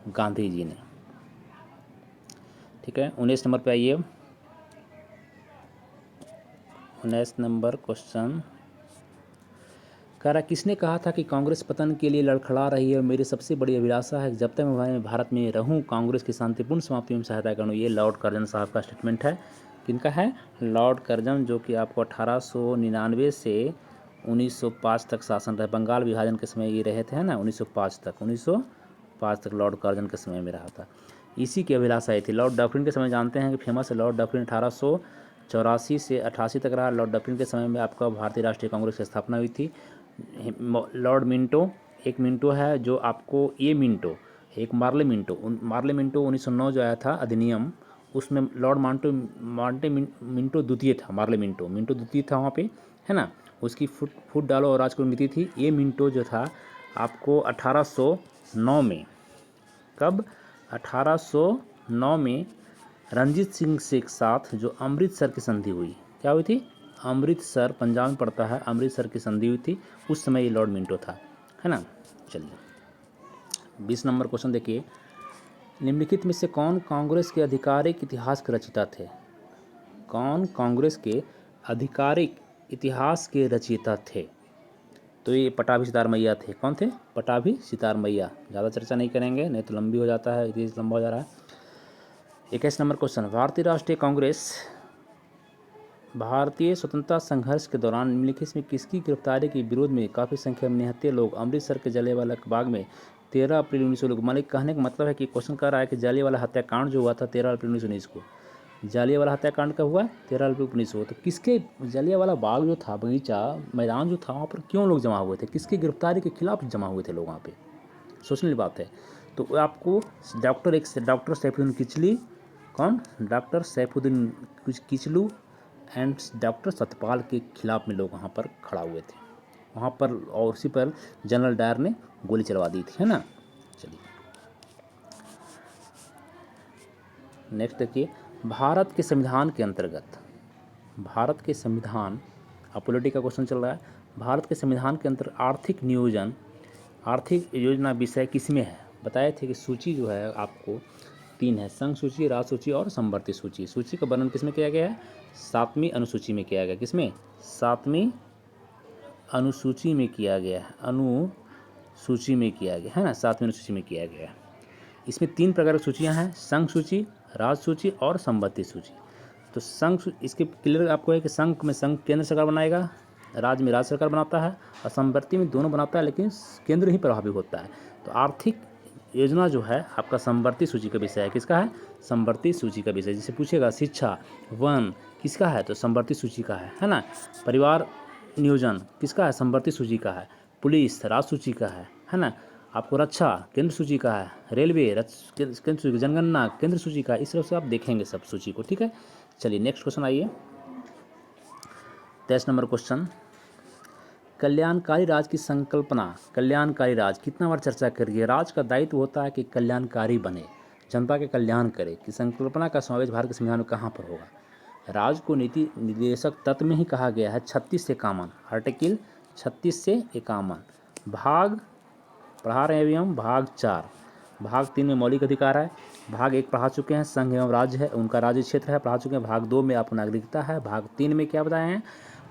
Speaker 1: गांधी जी ने। ठीक है, 19 नंबर पे आइए। 19 नंबर क्वेश्चन कह रहा, किसने कहा था कि कांग्रेस पतन के लिए लड़खड़ा रही है और मेरी सबसे बड़ी अभिलाषा है कि जब तक मैं भारत में रहूं कांग्रेस की शांतिपूर्ण समाप्ति में सहायता करूं। ये लॉर्ड कर्जन साहब का स्टेटमेंट है। किनका है, लॉर्ड कर्जन, जो कि आपको 1899 से 1905 तक शासन रहे, बंगाल विभाजन के समय ये रहे थे, है ना, 1905 तक लॉर्ड कर्जन के समय में रहा था। इसी की अभिलाषा थी। लॉर्ड डफरिन के समय जानते हैं कि फेमस है, लॉर्ड डफरिन 1884 से 88 तक रहा। लॉर्ड डफरिन के समय में आपका भारतीय राष्ट्रीय कांग्रेस की स्थापना हुई थी। लॉर्ड मिंटो, एक मिंटो है जो आपको, ये मिंटो, एक मार्ले मिंटो 1909 जो आया था अधिनियम, उसमें लॉर्ड मांटे मिंटो द्वितीय था, मार्ले मिंटो द्वितीय था वहाँ पे, है ना। उसकी फुट डालो और राज को नीति थी। ये मिंटो जो था आपको 1809 में, कब, 1809 में रंजीत सिंह से एक साथ जो अमृतसर की संधि हुई, क्या हुई थी, अमृतसर, पंजाब में पड़ता है, अमृतसर की संधि हुई थी, उस समय ये लॉर्ड मिंटो था, है ना। चलिए 20 नंबर क्वेश्चन देखिए, निम्नलिखित में से कौन कांग्रेस के आधिकारिक इतिहास के रचयिता थे। कौन कांग्रेस के आधिकारिक इतिहास के रचयिता थे, तो ये पटाभी सितार मैया थे। कौन थे, पटाभी सितार मैया। ज़्यादा चर्चा नहीं करेंगे, नहीं तो लंबी हो जाता है, इतिहास लंबा हो जा रहा है। 21 नंबर क्वेश्चन, भारतीय राष्ट्रीय कांग्रेस भारतीय स्वतंत्रता संघर्ष के दौरान निम्नलिखित में किसकी गिरफ्तारी के विरोध में काफ़ी संख्या में निहत्थे लोग अमृतसर के जलियांवाला बाग में 13 अप्रैल 1919 लोग, मालिक कहने का मतलब है कि क्वेश्चन कर रहा है कि जलियांवाला हत्याकांड जो हुआ था 13 अप्रैल 1919 को, जलियांवाला हत्याकांड कब हुआ, 13 अप्रैल 1919। तो किसके, जलियांवाला बाग जो था, बगीचा मैदान जो था, वहाँ पर क्यों लोग जमा हुए थे, किसकी गिरफ्तारी के खिलाफ जमा हुए थे लोग वहाँ पे, सोचने की बात है। तो आपको डॉक्टर सैफुद्दीन किचली, कौन, doctor Saifuddin Kitchlew and doctor Satpal के खिलाफ में लोग वहाँ पर खड़ा हुए थे वहाँ पर, और उसी पर जनरल डायर ने गोली चलवा दी थी, है ना। चलिए नेक्स्ट देखिए, भारत के संविधान के अंतर्गत, भारत के संविधान, अब पॉलिटी का क्वेश्चन चल रहा है, भारत के संविधान के अंतर्गत आर्थिक योजना विषय किसमें है। बताए थे कि सूची जो है आपको 3 है, संघ सूची, राज्य सूची और समवर्ती सूची। सूची का वर्णन किसमें किया गया है, 7वीं अनुसूची में किया गया। किसमें, 7वीं अनुसूची में किया गया है, अनुसूची में किया गया है ना, 7वीं अनुसूची में किया गया है। इसमें 3 प्रकार की सूचियाँ हैं, संघ सूची, राज्य सूची और संबंधित सूची। तो संघ इसके क्लियर आपको है कि संघ में संघ केंद्र सरकार बनाएगा, राज्य में राज्य सरकार बनाता है, और संवर्ती में दोनों बनाता है, लेकिन केंद्र ही प्रभावी होता है। तो आर्थिक योजना जो है आपका संवर्ती सूची का विषय है। किसका है? संवर्ती सूची का विषय। जिसे पूछेगा शिक्षा, वन किसका है? तो संवर्ती सूची का है ना। परिवार नियोजन किसका है? संवर्ती सूची का है। पुलिस राज्य सूची का है ना। आपको रक्षा केंद्र सूची का है। रेलवे केंद्र सूची, जनगणना केंद्र सूची का है। इस तरह से आप देखेंगे सब सूची को, ठीक है। चलिए नेक्स्ट क्वेश्चन आइए, 23 नंबर क्वेश्चन। कल्याणकारी राज की संकल्पना, कल्याणकारी राज कितना बार चर्चा करिए। राज का दायित्व होता है कि कल्याणकारी बने, जनता के कल्याण करे, कि संकल्पना का समावेश भारत के संविधान में कहाँ पर होगा। राज को नीति निर्देशक तत्व में ही कहा गया है 36 से 51, आर्टिकल 36 से 51। भाग पढ़ा रहे हैं अभी हम, भाग 4। भाग 3 में मौलिक अधिकार है। भाग 1 पढ़ा चुके हैं, संघ एवं राज्य है, उनका राज्य क्षेत्र है, पढ़ा चुके हैं। भाग 2 में आपको नागरिकता है। भाग 3 में क्या बताए हैं?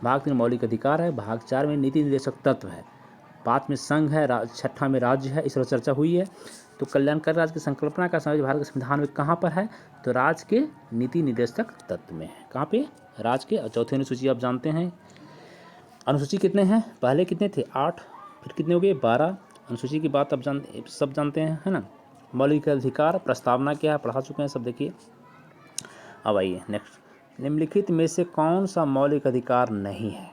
Speaker 1: भाग 3 मौलिक अधिकार है। भाग 4 में नीति निर्देशक तत्व है। 5 में संघ है, 6ठा में राज्य है। इस तरह चर्चा हुई है। तो कल्याणकारी राज्य की संकल्पना का समावेश भारत के संविधान में कहाँ पर है? तो राज्य के नीति निर्देशक तत्व में है। कहाँ पे? राज्य के। और चौथी अनुसूची आप जानते हैं, अनुसूची कितने हैं? पहले कितने थे? 8, फिर कितने हो गए? 12। अनुसूची की बात आप सब जानते हैं, है ना। मौलिक अधिकार प्रस्तावना क्या है? पढ़ा चुके हैं सब, देखिए। अब आइए नेक्स्ट। निम्नलिखित में से कौन सा मौलिक अधिकार नहीं है?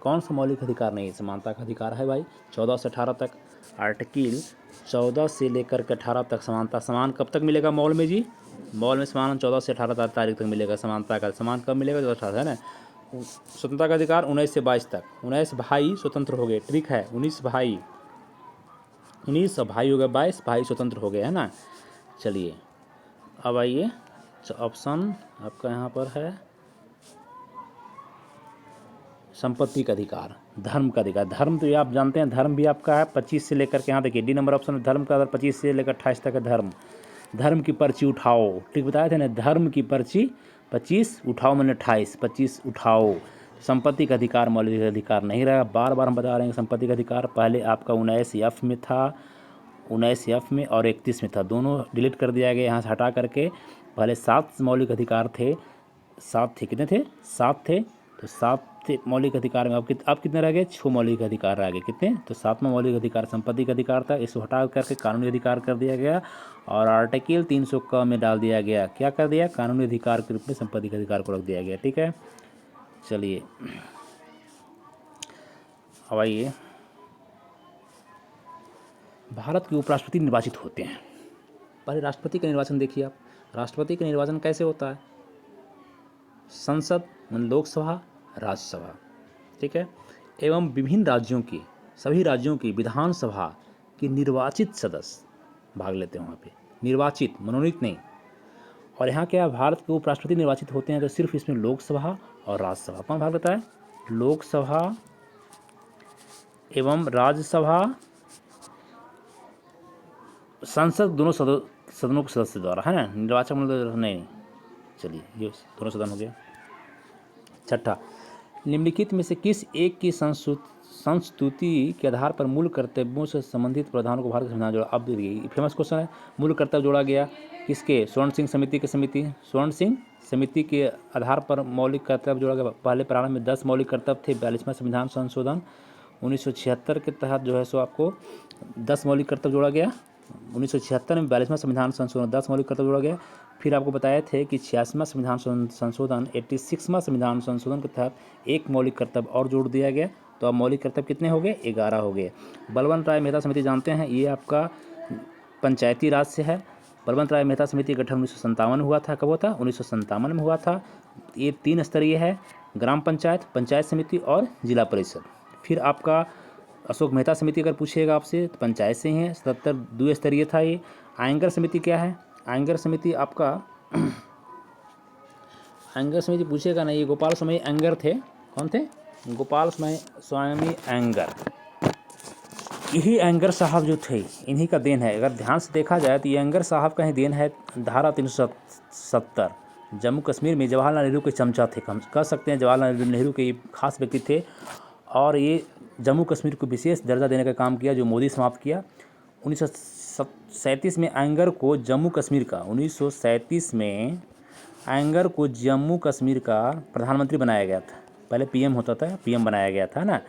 Speaker 1: कौन सा मौलिक अधिकार नहीं है? समानता का अधिकार है भाई, 14 से 18 तक। आर्टिकल 14 से लेकर के 18 तक समानता। समान कब तक मिलेगा मॉल में जी? मॉल में समान 14 से 18 तारीख तक मिलेगा समानता का। समान कब मिलेगा? 18 है ना। स्वतंत्रता का अधिकार 19 से 22 तक। 19 भाई स्वतंत्र हो गए, ठीक है। 19 भाई हो गए, 22 भाई स्वतंत्र हो गए, है ना। चलिए अब आइए, ऑप्शन आपका यहाँ पर है संपत्ति का अधिकार, धर्म का अधिकार। धर्म तो ये आप जानते हैं, धर्म भी आपका है 25 से लेकर के, यहाँ देखिए डी नंबर ऑप्शन, धर्म का अगर 25 से लेकर 28 तक है। धर्म की पर्ची उठाओ, ठीक बताए थे ना। धर्म की पर्ची 25 उठाओ, मैंने 28, 25 उठाओ। संपत्ति का अधिकार मौलिक अधिकार नहीं रहा। बार बार हम बता रहे हैं संपत्ति का अधिकार पहले आपका 19F में था, 19F में और 31 में था, दोनों डिलीट कर दिया गया यहाँ से हटा करके। पहले 7 मौलिक अधिकार थे, 7 थे, कितने थे? 7 थे। तो 7 थे मौलिक अधिकार में, अब कितने रह गए? 6 मौलिक अधिकार रह गए। कितने? तो 7वां मौलिक अधिकार संपत्ति का अधिकार था, इसको हटा करके कानूनी अधिकार कर दिया गया और आर्टिकल 300 क में डाल दिया गया। क्या कर दिया? कानूनी अधिकार के रूप में संपत्ति के अधिकार को रख दिया गया, ठीक है। चलिए अब आइए, भारत के उपराष्ट्रपति निर्वाचित होते हैं। पहले राष्ट्रपति का निर्वाचन देखिए आप। राष्ट्रपति का निर्वाचन कैसे होता है? संसद लोकसभा, राज्यसभा, ठीक है, एवं विभिन्न राज्यों की, सभी राज्यों की विधानसभा के निर्वाचित सदस्य भाग लेते हैं वहाँ पे। निर्वाचित, मनोनीत नहीं। और यहाँ क्या, भारत के उपराष्ट्रपति निर्वाचित होते हैं तो सिर्फ इसमें लोकसभा और राज्यसभा। कौन भाग लेता है? लोकसभा एवं राज्यसभा, संसद दोनों सदनों के सदस्य द्वारा, है ना। निर्वाचन मतलब नहीं। चलिए ये दोनों सदन हो गया। 6ठा, निम्नलिखित में से किस एक की संस्तुति के आधार पर मूल कर्तव्यों से संबंधित प्रावधानों को भारत का संविधान जोड़ा? अब देखिए फेमस क्वेश्चन है। मूल कर्तव्य जोड़ा गया किसके? स्वर्ण सिंह समिति के आधार पर मौलिक कर्तव्य जोड़ा गया। पहले प्रारंभ में 10 मौलिक कर्तव्य थे। 42वां संविधान संशोधन 1976 के तहत जो है सो आपको 10 मौलिक कर्तव्य जोड़ा गया। 1976 में 42वां संविधान संशोधन 10 मौलिक कर्तव्य जोड़ा गया। फिर आपको बताए थे कि 86वां संविधान संशोधन 86वां संविधान संशोधन के तहत एक मौलिक कर्तव्य और जोड़ दिया गया। तो अब मौलिक कर्तव्य कितने हो गए? 11 हो गए। बलवंत राय मेहता समिति जानते हैं, ये आपका पंचायती राज से है। बलवंत राय मेहता समिति का गठन 1957 में हुआ था। कब हुआ था? 1957 में हुआ था। ये 3 स्तरीय है, ग्राम पंचायत, पंचायत समिति और जिला परिषद। फिर आपका अशोक मेहता समिति अगर पूछेगा आपसे तो पंचायत से ही है, 77 द्विस्तरीय था ये। आयंगर समिति क्या है? आयंगर समिति आपका आयंगर समिति पूछेगा ना, ये गोपाल स्वामी अयंगर थे। कौन थे? गोपाल स्वामी अयंगर। यही अयंगर साहब जो थे इन्हीं का देन है। अगर ध्यान से देखा जाए तो ये अयंगर साहब का ही देन है। धारा 370, जम्मू कश्मीर में जवाहरलाल नेहरू के चमचा थे, कह सकते हैं जवाहरलाल नेहरू के खास व्यक्ति थे। और ये जम्मू कश्मीर को विशेष दर्जा देने का काम किया जो मोदी समाप्त किया। 1937 में एंगर को जम्मू कश्मीर का 1937 में एंगर को जम्मू कश्मीर का प्रधानमंत्री बनाया गया था। पहले पीएम होता था, पीएम बनाया गया था ना।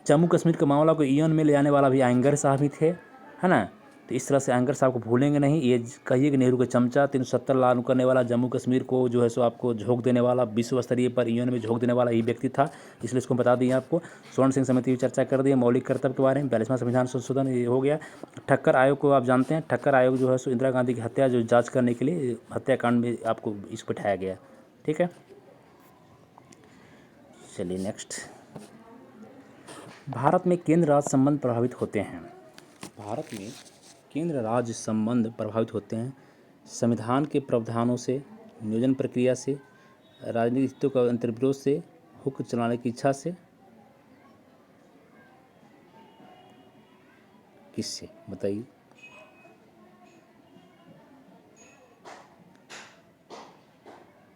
Speaker 1: जम्मू कश्मीर के मामला को ईएन में ले जाने वाला भी एंगर साहब ही थे, है ना। तो इस तरह से एंगर साहब को भूलेंगे नहीं। ये कहिए कि नेहरू का चमचा 370 लागू करने वाला, जम्मू कश्मीर को जो है सो आपको झोंक देने वाला, विश्व स्तरीय पर ईएन में झोंक देने वाला यही व्यक्ति था, इसलिए इसको बता दिए आपको। स्वर्ण सिंह समिति की चर्चा कर दी, मौलिक कर्तव्य के बारे में, 42वां संविधान संशोधन ये हो गया। ठक्कर आयोग को आप जानते हैं, ठक्कर आयोग जो है सो इंदिरा गांधी की हत्या जो जाँच करने के लिए हत्याकांड में आपको इसको बैठाया गया, ठीक है। चलिए नेक्स्ट, भारत में केंद्र राज्य संबंध प्रभावित होते हैं। भारत में केंद्र राज्य संबंध प्रभावित होते हैं संविधान के प्रावधानों से, नियोजन प्रक्रिया से, राजनीतिक हितों का अंतर्विरोध से, हुक्म चलाने की इच्छा से, किससे बताइए।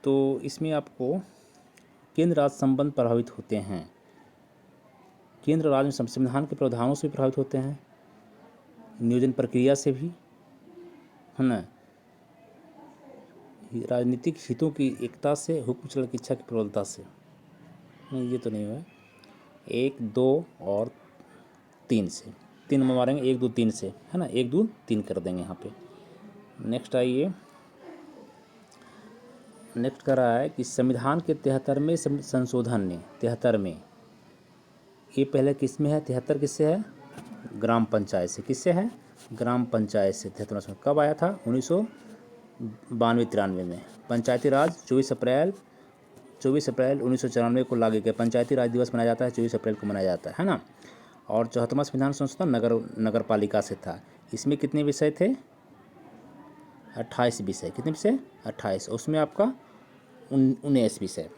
Speaker 1: तो इसमें आपको केंद्र राज्य संबंध प्रभावित होते हैं, केंद्र राज्य संविधान के प्रावधानों से भी प्रभावित होते हैं, नियोजन प्रक्रिया से भी, है ना, राजनीतिक हितों की एकता से, हुक्म चलाने की इच्छा की प्रबलता से। नहीं ये तो नहीं हुआ, 1 2 और 3 से, 3 नंबर मारेंगे, 1 2 3 से, है ना, 1 2 3 कर देंगे यहाँ पे। नेक्स्ट आइए, नेक्स्ट कर रहा है कि संविधान के 73वें संशोधन ने, 73 में, ये पहले किस में है, 73 किससे है, ग्राम पंचायत से, किससे है, ग्राम पंचायत से। 73 कब आया था, 1992-93 में। पंचायती राज 24 अप्रैल 1994 को लागू किया। पंचायती राज दिवस मनाया जाता है 24 अप्रैल को मनाया जाता है ना। और 74वां संविधान संशोधन नगर पालिका से था। इसमें कितने विषय थे, 28 विषय, कितने विषय, 28, उसमें आपका 19 विषय।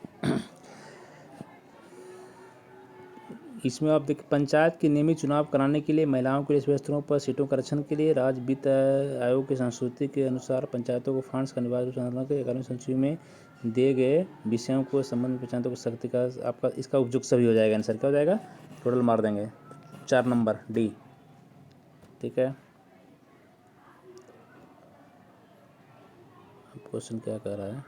Speaker 1: इसमें आप देखिए, पंचायत के नियमित चुनाव कराने के लिए, महिलाओं के लिए सभी स्तरों पर सीटों का आरक्षण के लिए, राज्य वित्त आयोग की संस्तुति के अनुसार पंचायतों को फंड्स का अनिवार्य रूप से संचालन के 11वीं संचिति में दिए गए विषयों को संबंधित पंचायतों को शक्ति का आपका इसका उपयुक्त सभी हो जाएगा। आंसर क्या हो जाएगा, टोटल मार देंगे 4 नंबर डी, ठीक है। क्वेश्चन क्या कह रहा है,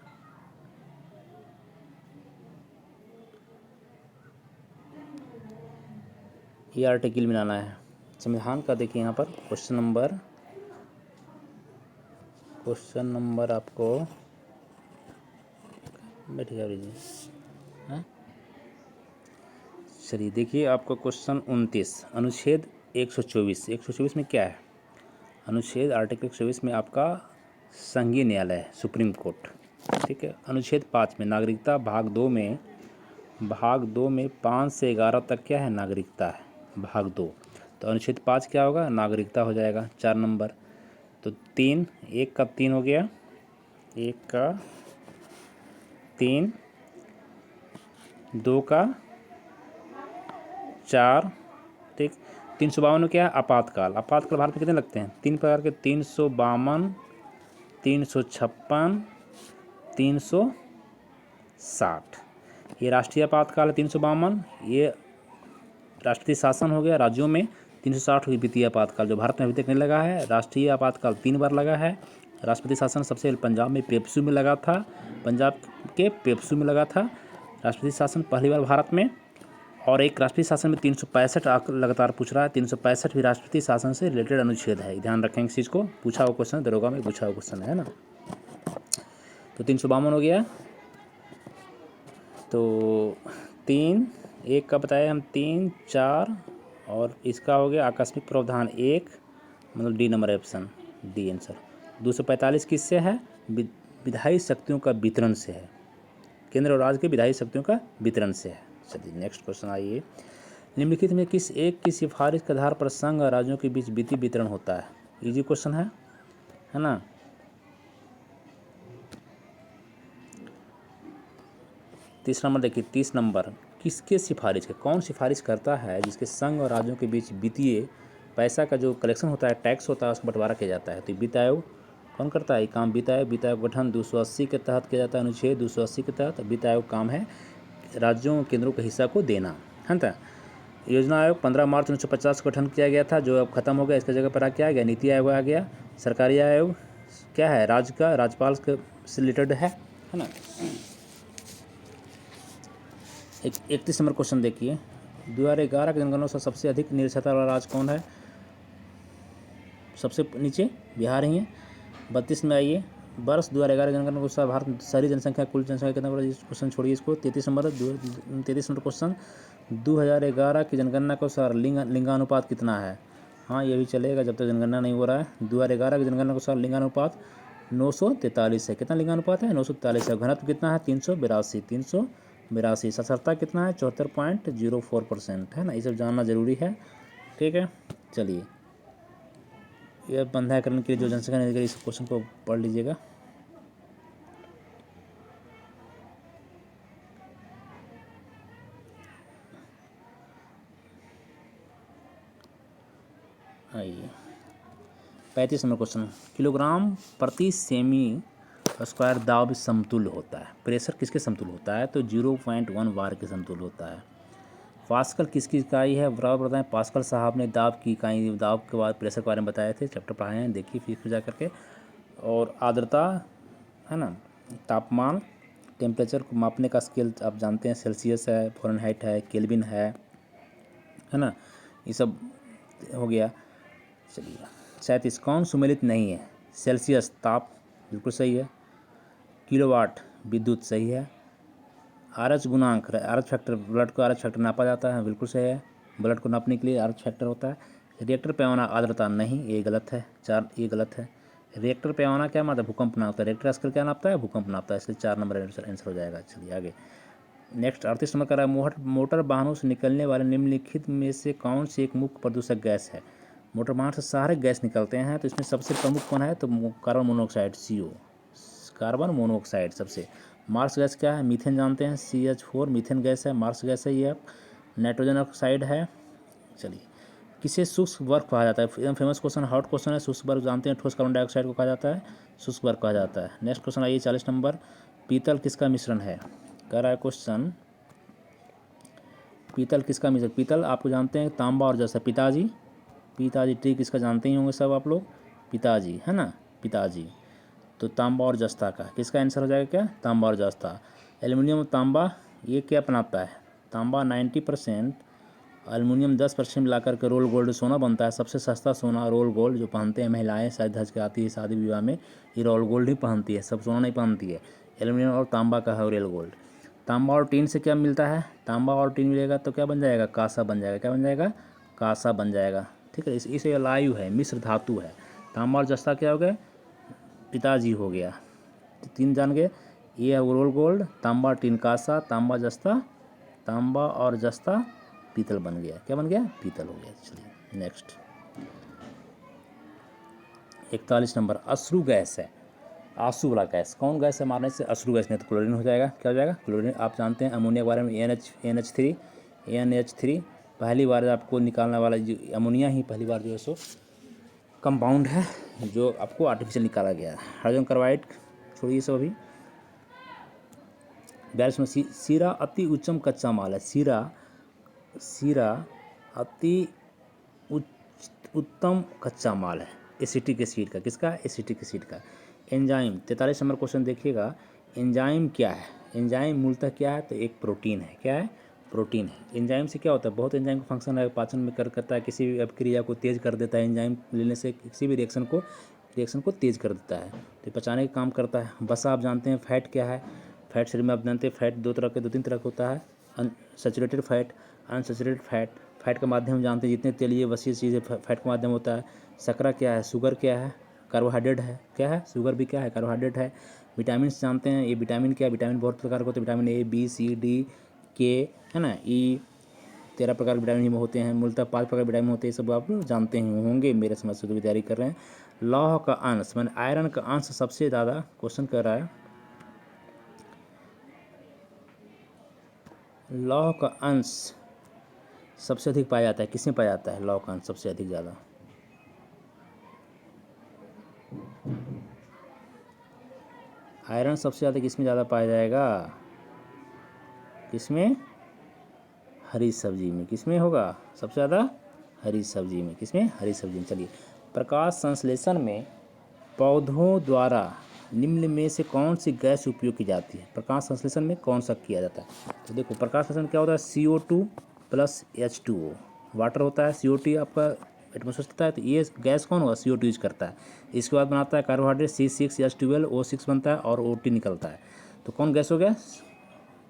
Speaker 1: ये आर्टिकल मिलाना है संविधान का। देखिए यहाँ पर क्वेश्चन नंबर आपको बैठिए लीजिए, चलिए देखिए आपका क्वेश्चन 29, अनुच्छेद 124 में क्या है, अनुच्छेद आर्टिकल 124 में आपका संघीय न्यायालय है, सुप्रीम कोर्ट, ठीक है। अनुच्छेद 5 में नागरिकता, भाग 2 में 5 से 11 तक क्या है, नागरिकता है, भाग 2। तो अनुच्छेद 5 क्या होगा, नागरिकता हो जाएगा, 4 नंबर। तो 3, 1 का 3 हो गया, 1 का 3, 2 का 4, ठीक। 352 में क्या है, आपातकाल। आपातकाल भारत में कितने लगते हैं, 3 प्रकार के, 352, 356, 360। ये राष्ट्रीय आपातकाल है 352, ये राष्ट्रीय शासन हो गया राज्यों में। 360 हुई वित्तीय आपातकाल, जो भारत में अभी तक नहीं लगा है। राष्ट्रीय आपातकाल 3 बार लगा है। राष्ट्रपति शासन सबसे पहले पंजाब में पेप्सू में लगा था, पंजाब के पेप्सू में लगा था राष्ट्रपति शासन पहली बार भारत में। और एक राष्ट्रीय शासन में 365 लगातार पूछ रहा है, 365 भी राष्ट्रपति शासन से रिलेटेड अनुच्छेद है, ध्यान रखेंगे इस चीज़ को, पूछा हुआ क्वेश्चन, दरोगा में पूछा हुआ क्वेश्चन है ना। तो 352 हो गया। तो 3, 1 का बताया हम, 3, 4, और इसका हो गया आकस्मिक प्रावधान 1, मतलब D number option, D answer. 245 किससे है, विधायी शक्तियों का वितरण से है, केंद्र और राज्य के विधायी शक्तियों का वितरण से है। चलिए नेक्स्ट क्वेश्चन आइए, निम्नलिखित में किस एक की सिफारिश के आधार पर संघ और राज्यों के बीच वित्तीय वितरण होता है। इजी क्वेश्चन है ना। तीसरा नंबर देखिए, 30 नंबर, किसके सिफारिश के, कौन सिफारिश करता है जिसके संघ और राज्यों के बीच वित्तीय पैसा का जो कलेक्शन होता है, टैक्स होता है, उसका बंटवारा किया जाता है। तो वित्त आयोग कौन करता है ये काम, वित्त आयोग। वित्त आयोग गठन 280 के तहत किया जाता है, अनुच्छेद 280 के तहत वित्त आयोग काम है राज्यों और केंद्रों के हिस्सा को देना, है ना। योजना आयोग 15 मार्च 1950 को गठन किया गया था, जो अब खत्म हो गया। इसकी जगह पर क्या आ गया, नीति आयोग आ गया। सरकारी आयोग क्या है, राज्य का राज्यपाल से रिलेटेड है ना। 31 नंबर क्वेश्चन देखिए, 2011 की जनगणना से सबसे अधिक निरक्षरता वाला राज्य कौन है। सबसे नीचे बिहार ही है। 32 में आइए, वर्ष 2011 की जनगणना के अनुसार भारत शहरी जनसंख्या कुल जनसंख्या कितना बड़ा, क्वेश्चन छोड़िए इसको। 33 नंबर क्वेश्चन, 2011 की जनगणना के अनुसार लिंगानुपात कितना है। हाँ, ये भी चलेगा जब तक जनगणना नहीं हो रहा है। 2011 की जनगणना के अनुसार लिंगानुपात 943 है। कितना लिंगानुपात है, 943 है। घनत्व कितना है, 382। साक्षरता कितना है, 74.04% है ना। ये सब जानना जरूरी है, ठीक है। चलिए, यह बंधाकरण के लिए जो जनसंख्या निधि, इस क्वेश्चन को पढ़ लीजिएगा। आइए, 35 नंबर क्वेश्चन, किलोग्राम प्रति सेमी स्क्वायर दाब समतुल्य होता है। प्रेशर किसके समतुल्य होता है, तो 0.1 बार के समतुल्य होता है। पास्कल किसकी इकाई है, बराबर बताएं। पास्कल साहब ने दाब की इकाई, दाब के बाद प्रेशर के बारे में बताए थे, चैप्टर पढ़ाए हैं, देखिए फिर जा करके। और आर्द्रता है ना, तापमान, टेम्परेचर को मापने का स्केल आप जानते हैं, सेल्सियस है, फ़ारेनहाइट है, केल्विन है ना, ये सब हो गया। चलिए, 37 कौन सुमेलित नहीं है, सेल्सियस ताप बिल्कुल सही है। किलोवाट विद्युत सही है। आरएच गुणांक, आरएच फैक्टर, ब्लड को आरएच फैक्टर नापा जाता है, बिल्कुल सही है। ब्लड को नापने के लिए आरएच फैक्टर होता है। रिएक्टर पैमाना आर्द्रता नहीं, ये गलत है। 4 ये गलत है। रिएक्टर पैमाना क्या मापता है, भूकंप नापता है। रिएक्टर स्केल क्या नापता है, भूकंप नापता है, इसलिए 4 नंबर आंसर हो जाएगा। चलिए आगे, नेक्स्ट 38 नंबर का रहा है, मोटर वाहनों से निकलने वाले निम्नलिखित में से कौन सी एक मुख्य प्रदूषक गैस है। मोटर वाहन से सारे गैस निकलते हैं, तो इसमें सबसे प्रमुख कौन है, तो carbon monoxide, CO, carbon monoxide सबसे। मार्स गैस क्या है, मीथेन जानते हैं, CH4 मीथेन गैस है, मार्स गैस है ये। नाइट्रोजन ऑक्साइड है। चलिए, किसे शुष्क बर्फ कहा जाता है, एकदम फेमस क्वेश्चन, हॉट क्वेश्चन है। शुष्क बर्फ जानते हैं, ठोस कार्बन डाइऑक्साइड को कहा जाता है, शुष्क बर्फ कहा जाता है। नेक्स्ट क्वेश्चन आइए, 40 नंबर, पीतल किसका मिश्रण है। कह रहा है क्वेश्चन, पीतल किसका मिश्रण। पीतल आपको जानते हैं, तांबा और जस्ता। पिताजी, पिताजी ट्री किसका जानते ही होंगे सब आप लोग, पिताजी है ना, पिताजी। तो तांबा और जस्ता का किसका आंसर हो जाएगा, क्या, तांबा और जस्ता। एल्युमिनियम और तांबा ये क्या बनाता है, तांबा 90%, एल्युमिनियम 10% मिलाकर के रोल गोल्ड सोना बनता है। सबसे सस्ता सोना रोल गोल्ड जो पहनते हैं महिलाएं, शायद धज के आती है शादी विवाह में, ये रोल गोल्ड ही पहनती है, सब सोना नहीं पहनती है। एल्युमिनियम और तांबा का है रोल गोल्ड। तांबा और टीन से क्या मिलता है, तांबा और टीन मिलेगा तो क्या बन जाएगा, कांसा बन जाएगा। क्या बन जाएगा, कांसा बन जाएगा, ठीक है। इसे लायु है, मिश्र धातु है। तांबा और जस्ता क्या हो गया, पिताजी हो गया। 3 जान गए, ये है रोल गोल्ड, तांबा टीन कांसा, तांबा जस्ता, तांबा और जस्ता पीतल बन गया। क्या बन गया, पीतल हो गया। चलिए नेक्स्ट, 41 नंबर, अश्रु गैस है। आंसू वाला गैस कौन गैस है, मारने से अश्रु गैस नहीं तो क्लोरीन हो जाएगा। क्या हो जाएगा, क्लोरीन। आप जानते हैं अमोनिया के बारे में, NH3 पहली बार आपको निकालने वाला जो अमोनिया ही पहली बार जो है सो कंपाउंड है जो आपको आर्टिफिशियल निकाला गया है। हाइड्रोजन कार्बाइड छोड़िए सब अभी। 42 में सीरा अति उच्चम कच्चा माल है। सीरा अति उत्तम कच्चा माल है एसिटिक एसिड का। किसका, एसिटिक एसिड का। एंजाइम, 43 नंबर क्वेश्चन देखिएगा, एंजाइम क्या है। एंजाइम मूलतः क्या है, तो एक प्रोटीन है। क्या है, प्रोटीन है। एंजाइम से क्या होता है, बहुत एंजाइम का फंक्शन है, पाचन में करता है, किसी भी अभिक्रिया को तेज कर देता है। एंजाइम लेने से किसी भी रिएक्शन को तेज कर देता है, तो पचाने का काम करता है। वसा आप जानते हैं, फैट क्या है, फैट शरीर में आप जानते हैं, फैट दो तीन तरह का होता है, saturated fat, unsaturated fat. Fat का माध्यम जानते हैं, जितने तेलीय वसीय चीज़ें फैट का माध्यम होता है। शर्करा क्या है, शुगर क्या है, कार्बोहाइड्रेट है। क्या है, शुगर भी क्या है, कार्बोहाइड्रेट है। विटामिन जानते हैं, ये विटामिन क्या है, विटामिन बहुत प्रकार के होते हैं, vitamin A, B, C, D, K है ना, E, 13 प्रकार के विटामिन में होते हैं। मूलतः 5 प्रकार के विटामिन होते हैं, सब आप लोग जानते ही होंगे, मेरे समझ से जो भी तैयारी कर रहे हैं। लौह का अंश मैंने आयरन का अंश सबसे ज़्यादा क्वेश्चन कर रहा है, लौह का अंश सबसे अधिक पाया जाता है, किसमें पाया जाता है लौह का अंश सबसे अधिक ज़्यादा, आयरन सबसे ज़्यादा किसमें ज़्यादा पाया जाएगा, किसमें, हरी सब्जी में। किसमें होगा सबसे ज़्यादा? हरी सब्जी में। किसमें? हरी सब्जी में। चलिए, प्रकाश संश्लेषण में पौधों द्वारा निम्न में से कौन सी गैस उपयोग की जाती है? प्रकाश संश्लेषण में कौन सा किया जाता है? तो देखो, प्रकाश संश्लेषण क्या होता है? CO2 प्लस H2O, वाटर होता है, CO2 आपका एटमोसफेयर होता है, तो ये गैस कौन होगा? CO2 यूज करता है। इसके बाद बनाता है कार्बोहाइड्रेट C6H12, O6 बनता है और OT निकलता है। तो कौन गैस हो गया?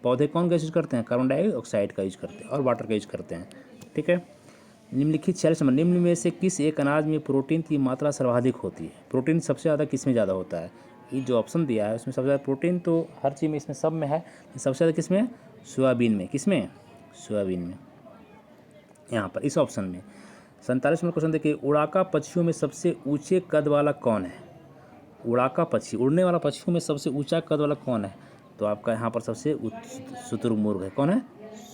Speaker 1: पौधे कौन गैस यूज करते हैं? कार्बन डाइऑक्साइड का यूज करते हैं और वाटर का यूज करते हैं। ठीक है। निम्नलिखित 46 नंबर, निम्न में से किस एक अनाज में प्रोटीन की मात्रा सर्वाधिक होती है? प्रोटीन सबसे ज़्यादा किस में ज़्यादा होता है? ये जो ऑप्शन दिया है उसमें सबसे ज़्यादा प्रोटीन तो हर चीज़ में, इसमें सब में है, सबसे ज़्यादा किस में? सोयाबीन में। किस में? सोयाबीन में, यहाँ पर इस ऑप्शन में। 47 नंबर क्वेश्चन देखिए, उड़ाका पक्षियों में सबसे ऊंचे कद वाला कौन है? उड़ाका पक्षी, उड़ने वाला पक्षियों में सबसे ऊंचा कद वाला कौन है? तो आपका यहाँ पर सबसे शुतुरमुर्ग है। कौन है?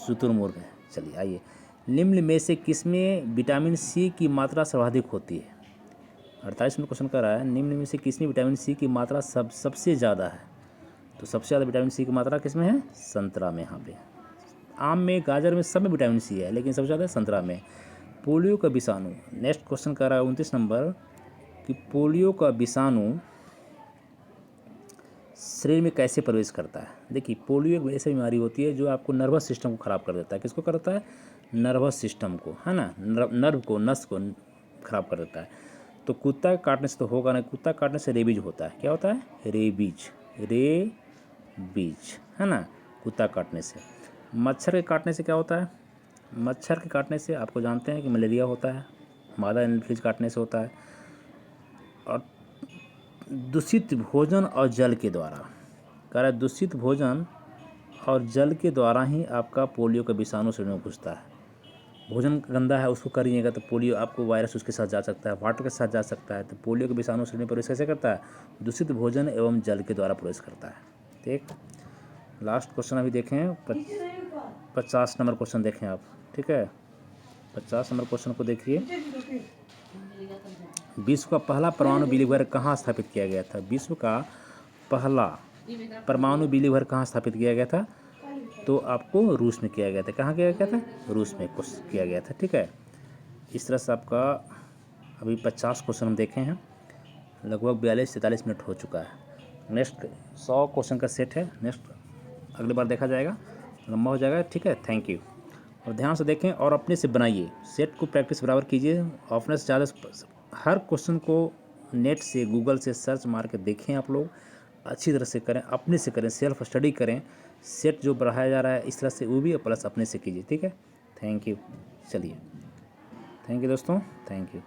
Speaker 1: शुतुरमुर्ग है। चलिए आइए, निम्न में से किसमें विटामिन सी की मात्रा सर्वाधिक होती है? 48 नंबर क्वेश्चन कर रहा है, निम्न में से किसमें विटामिन सी की मात्रा सबसे ज़्यादा है? तो सबसे ज़्यादा विटामिन सी की मात्रा किसमें है? संतरा में। यहाँ पे आम में, गाजर में, सब में विटामिन सी है, लेकिन सबसे ज़्यादा संतरा में। पोलियो का विषाणु, नेक्स्ट क्वेश्चन कर रहा है 29 नंबर, कि पोलियो का विषाणु शरीर में कैसे प्रवेश करता है? देखिए, पोलियो एक ऐसी बीमारी होती है जो आपको नर्वस सिस्टम को ख़राब कर देता है। किसको करता है? नर्वस सिस्टम को, है ना, नर्व को, नस को ख़राब कर देता है। तो कुत्ता काटने से तो होगा नहीं, कुत्ता काटने से रेबीज होता है। क्या होता है? रेबीज, रेबीज, है ना, कुत्ता काटने से। मच्छर के काटने से क्या होता है? मच्छर के काटने से आपको जानते हैं कि मलेरिया होता है, मादा एनाफिलीज काटने से होता है। और दूषित भोजन और जल के द्वारा, कह रहा है दूषित भोजन और जल के द्वारा ही आपका पोलियो का विषाणु शरीर में घुसता है। भोजन गंदा है उसको करिएगा तो पोलियो, आपको वायरस उसके साथ जा सकता है, वाटर के साथ जा सकता है। तो पोलियो का विषाणु शरीर में प्रवेश कैसे करता है? दूषित भोजन एवं जल के द्वारा प्रवेश करता है। ठीक, लास्ट क्वेश्चन अभी देखें, 50 नंबर क्वेश्चन देखें आप। ठीक है, 50 नंबर क्वेश्चन को देखिए, विश्व का पहला परमाणु बिजली घर कहाँ स्थापित किया गया था? विश्व का पहला परमाणु बिजली घर कहाँ स्थापित किया गया था? तो आपको रूस में किया गया था। कहाँ किया गया था? रूस में किया गया था। ठीक है, इस तरह से आपका अभी 50 क्वेश्चन हम देखे हैं, लगभग 42-43 मिनट हो चुका है। नेक्स्ट 100 क्वेश्चन का सेट है, नेक्स्ट अगली बार देखा जाएगा, लंबा हो जाएगा। ठीक है, थैंक यू। और ध्यान से देखें और अपने से बनाइए, सेट को प्रैक्टिस बराबर कीजिए, ऑफनेस से ज़्यादा, हर क्वेश्चन को नेट से, गूगल से सर्च मार के देखें। आप लोग अच्छी तरह से करें, अपने से करें, सेल्फ स्टडी करें। सेट जो बढ़ाया जा रहा है इस तरह से वो भी प्लस अपने से कीजिए। ठीक है, थैंक यू। चलिए, थैंक यू दोस्तों, थैंक यू।